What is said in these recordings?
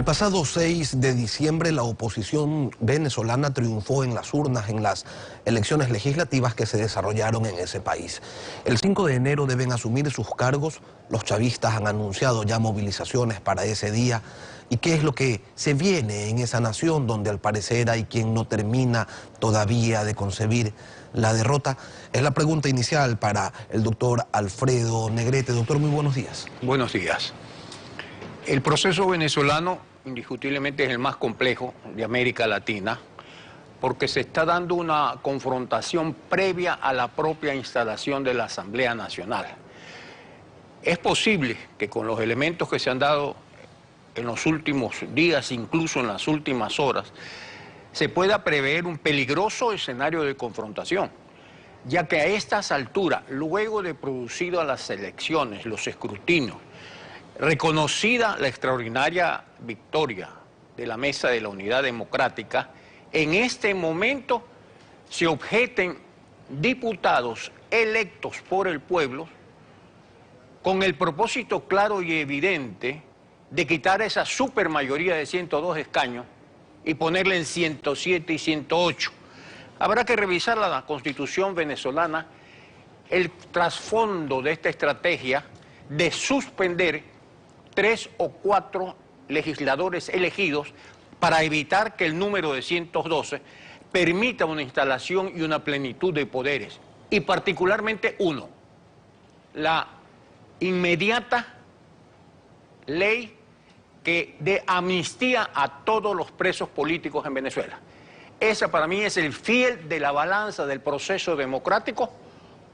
El pasado 6 de diciembre la oposición venezolana triunfó en las urnas en las elecciones legislativas que se desarrollaron en ese país. El 5 de enero deben asumir sus cargos. Los chavistas han anunciado ya movilizaciones para ese día. ¿Y qué es lo que se viene en esa nación donde al parecer hay quien no termina todavía de concebir la derrota? Es la pregunta inicial para el doctor Alfredo Negrete. Doctor, muy buenos días. Buenos días. El proceso venezolano indiscutiblemente es el más complejo de América Latina porque se está dando una confrontación previa a la propia instalación de la Asamblea Nacional. Es posible que con los elementos que se han dado en los últimos días, incluso en las últimas horas, se pueda prever un peligroso escenario de confrontación, ya que a estas alturas, luego de producidas las elecciones, los escrutinios, reconocida la extraordinaria victoria de la Mesa de la Unidad Democrática, en este momento se objeten diputados electos por el pueblo con el propósito claro y evidente de quitar esa supermayoría de 102 escaños y ponerle en 107 y 108. Habrá que revisar la Constitución venezolana, el trasfondo de esta estrategia de suspender 3 o 4 legisladores elegidos para evitar que el número de 112 permita una instalación y una plenitud de poderes. Y particularmente uno, la inmediata ley que dé amnistía a todos los presos políticos en Venezuela. Esa para mí es el fiel de la balanza del proceso democrático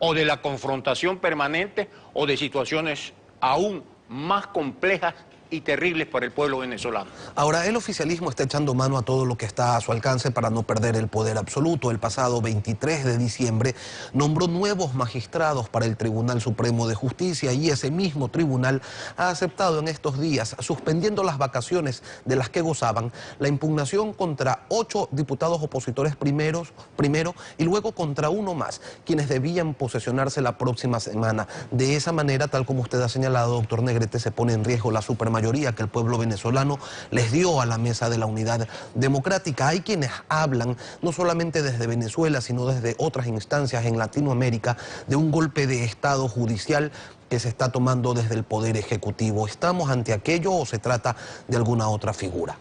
o de la confrontación permanente o de situaciones aún más complejas y terribles para el pueblo venezolano. Ahora, el oficialismo está echando mano a todo lo que está a su alcance para no perder el poder absoluto. El pasado 23 de diciembre nombró nuevos magistrados para el Tribunal Supremo de Justicia y ese mismo tribunal ha aceptado en estos días, suspendiendo las vacaciones de las que gozaban, la impugnación contra 8 diputados opositores primero y luego contra uno más, quienes debían posesionarse la próxima semana. De esa manera, tal como usted ha señalado, doctor Negrete, se pone en riesgo la supermayoría que el pueblo venezolano les dio a la Mesa de la Unidad Democrática. Hay quienes hablan, no solamente desde Venezuela, sino desde otras instancias en Latinoamérica, de un golpe de Estado judicial que se está tomando desde el Poder Ejecutivo. ¿Estamos ante aquello o se trata de alguna otra figura?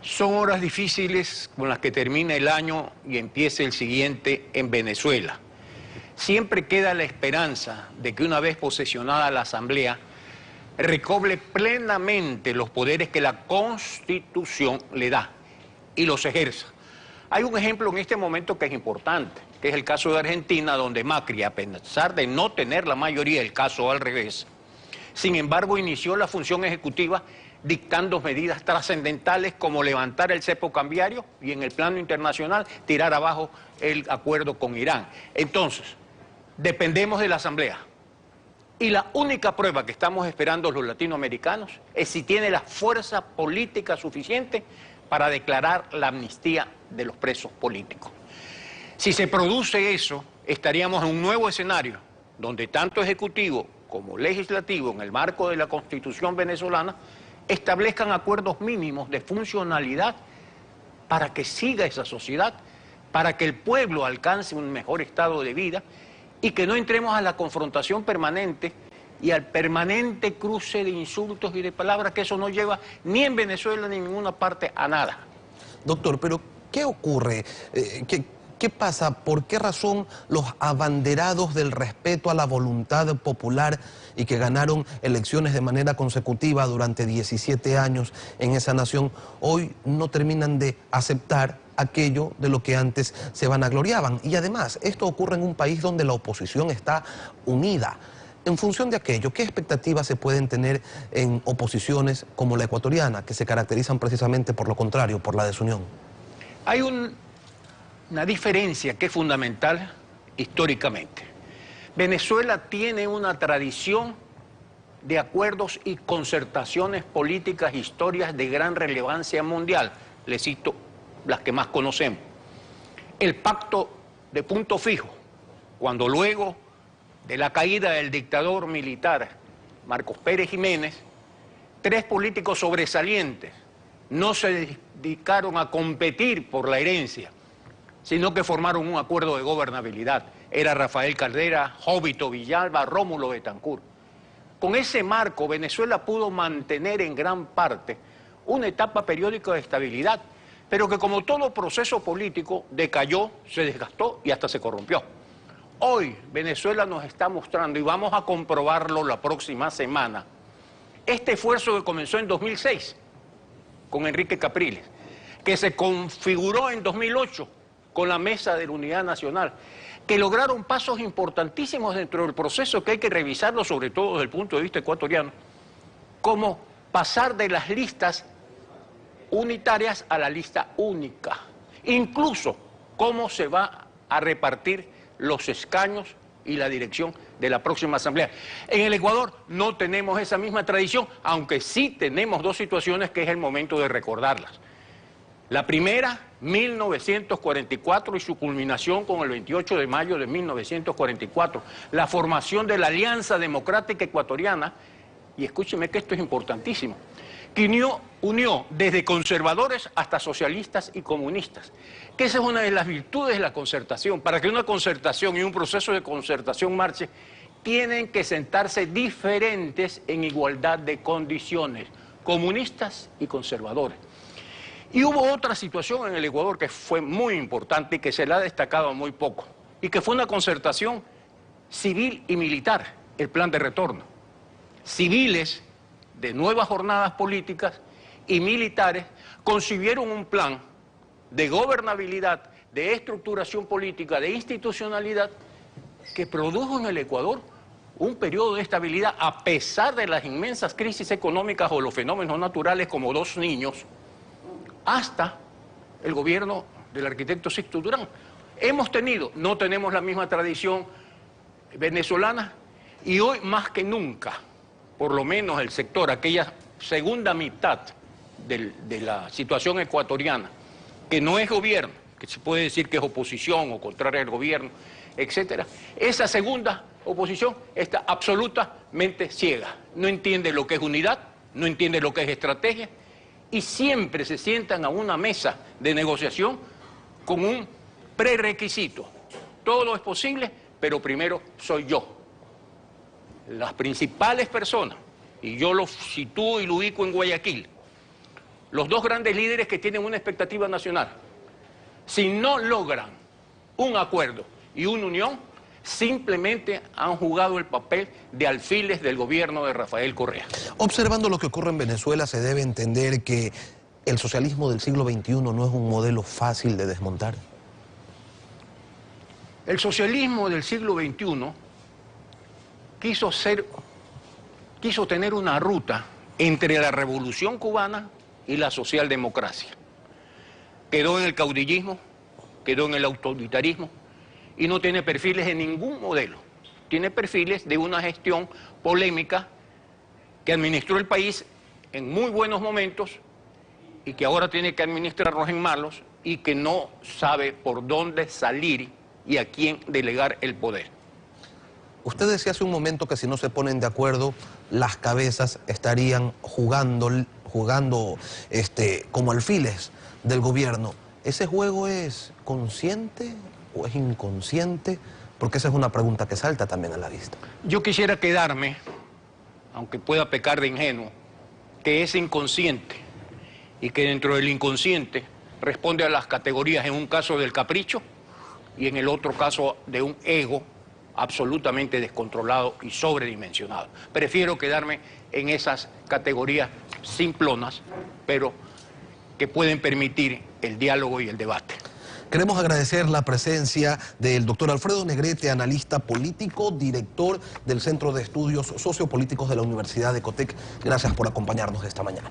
Son horas difíciles con las que termina el año y empieza el siguiente en Venezuela. Siempre queda la esperanza de que una vez posesionada la Asamblea, recobre plenamente los poderes que la Constitución le da y los ejerza. Hay un ejemplo en este momento que es importante, que es el caso de Argentina, donde Macri, a pesar de no tener la mayoría, el caso al revés, sin embargo inició la función ejecutiva dictando medidas trascendentales como levantar el cepo cambiario y en el plano internacional tirar abajo el acuerdo con Irán. Entonces, dependemos de la Asamblea. Y la única prueba que estamos esperando los latinoamericanos es si tiene la fuerza política suficiente para declarar la amnistía de los presos políticos. Si se produce eso, estaríamos en un nuevo escenario donde tanto ejecutivo como legislativo, en el marco de la Constitución venezolana, establezcan acuerdos mínimos de funcionalidad para que siga esa sociedad, para que el pueblo alcance un mejor estado de vida y que no entremos a la confrontación permanente y al permanente cruce de insultos y de palabras, que eso no lleva ni en Venezuela ni en ninguna parte a nada. Doctor, pero ¿qué ocurre? ¿Qué pasa? ¿Por qué razón los abanderados del respeto a la voluntad popular y que ganaron elecciones de manera consecutiva durante 17 años en esa nación hoy no terminan de aceptar aquello de lo que antes se vanagloriaban? Y además, esto ocurre en un país donde la oposición está unida. En función de aquello, ¿qué expectativas se pueden tener en oposiciones como la ecuatoriana, que se caracterizan precisamente por lo contrario, por la desunión? Hay una diferencia que es fundamental históricamente. Venezuela tiene una tradición de acuerdos y concertaciones políticas, historias de gran relevancia mundial. Les cito las que más conocemos. El pacto de punto fijo, cuando luego de la caída del dictador militar Marcos Pérez Jiménez, 3 políticos sobresalientes no se dedicaron a competir por la herencia, sino que formaron un acuerdo de gobernabilidad. Era Rafael Caldera, Jóbito Villalba, Rómulo Betancourt. Con ese marco, Venezuela pudo mantener en gran parte una etapa periódica de estabilidad, pero que como todo proceso político decayó, se desgastó y hasta se corrompió. Hoy Venezuela nos está mostrando, y vamos a comprobarlo la próxima semana, este esfuerzo que comenzó en 2006 con Enrique Capriles, que se configuró en 2008 con la Mesa de la Unidad Nacional, que lograron pasos importantísimos dentro del proceso que hay que revisarlo, sobre todo desde el punto de vista ecuatoriano, como pasar de las listas unitarias a la lista única, incluso cómo se va a repartir los escaños y la dirección de la próxima asamblea. En el Ecuador no tenemos esa misma tradición, aunque sí tenemos dos situaciones que es el momento de recordarlas. La primera, 1944 y su culminación con el 28 de mayo de 1944, la formación de la Alianza Democrática Ecuatoriana, y escúcheme que esto es importantísimo, que unió desde conservadores hasta socialistas y comunistas, que esa es una de las virtudes de la concertación. Para que una concertación y un proceso de concertación marche, tienen que sentarse diferentes en igualdad de condiciones, comunistas y conservadores. Y hubo otra situación en el Ecuador que fue muy importante y que se le ha destacado muy poco, y que fue una concertación civil y militar, el plan de retorno. Civiles de nuevas jornadas políticas y militares concibieron un plan de gobernabilidad, de estructuración política, de institucionalidad, que produjo en el Ecuador un periodo de estabilidad a pesar de las inmensas crisis económicas o los fenómenos naturales como Dos Niños, hasta el gobierno del arquitecto Sixto Durán. No tenemos la misma tradición venezolana, y hoy más que nunca, por lo menos el sector, aquella segunda mitad de la situación ecuatoriana, que no es gobierno, que se puede decir que es oposición o contraria al gobierno, etcétera, esa segunda oposición está absolutamente ciega. No entiende lo que es unidad, no entiende lo que es estrategia, y siempre se sientan a una mesa de negociación con un prerequisito. Todo es posible, pero primero soy yo. Las principales personas, y yo los sitúo y lo ubico en Guayaquil, los dos grandes líderes que tienen una expectativa nacional, si no logran un acuerdo y una unión, simplemente han jugado el papel de alfiles del gobierno de Rafael Correa. Observando lo que ocurre en Venezuela, se debe entender que el socialismo del siglo XXI no es un modelo fácil de desmontar. El socialismo del siglo XXI quiso tener una ruta entre la revolución cubana y la socialdemocracia. Quedó en el caudillismo, quedó en el autoritarismo, y no tiene perfiles de ningún modelo. Tiene perfiles de una gestión polémica que administró el país en muy buenos momentos y que ahora tiene que administrarlos en malos, y que no sabe por dónde salir y a quién delegar el poder. Usted decía hace un momento que si no se ponen de acuerdo, las cabezas estarían jugando como alfiles del gobierno. ¿Ese juego es consciente o es inconsciente? Porque esa es una pregunta que salta también a la vista. Yo quisiera quedarme, aunque pueda pecar de ingenuo, que es inconsciente, y que dentro del inconsciente responde a las categorías, en un caso del capricho y en el otro caso de un ego absolutamente descontrolado y sobredimensionado. Prefiero quedarme en esas categorías simplonas, pero que pueden permitir el diálogo y el debate. Queremos agradecer la presencia del doctor Alfredo Negrete, analista político, director del Centro de Estudios Sociopolíticos de la Universidad de Ecotec. Gracias por acompañarnos esta mañana.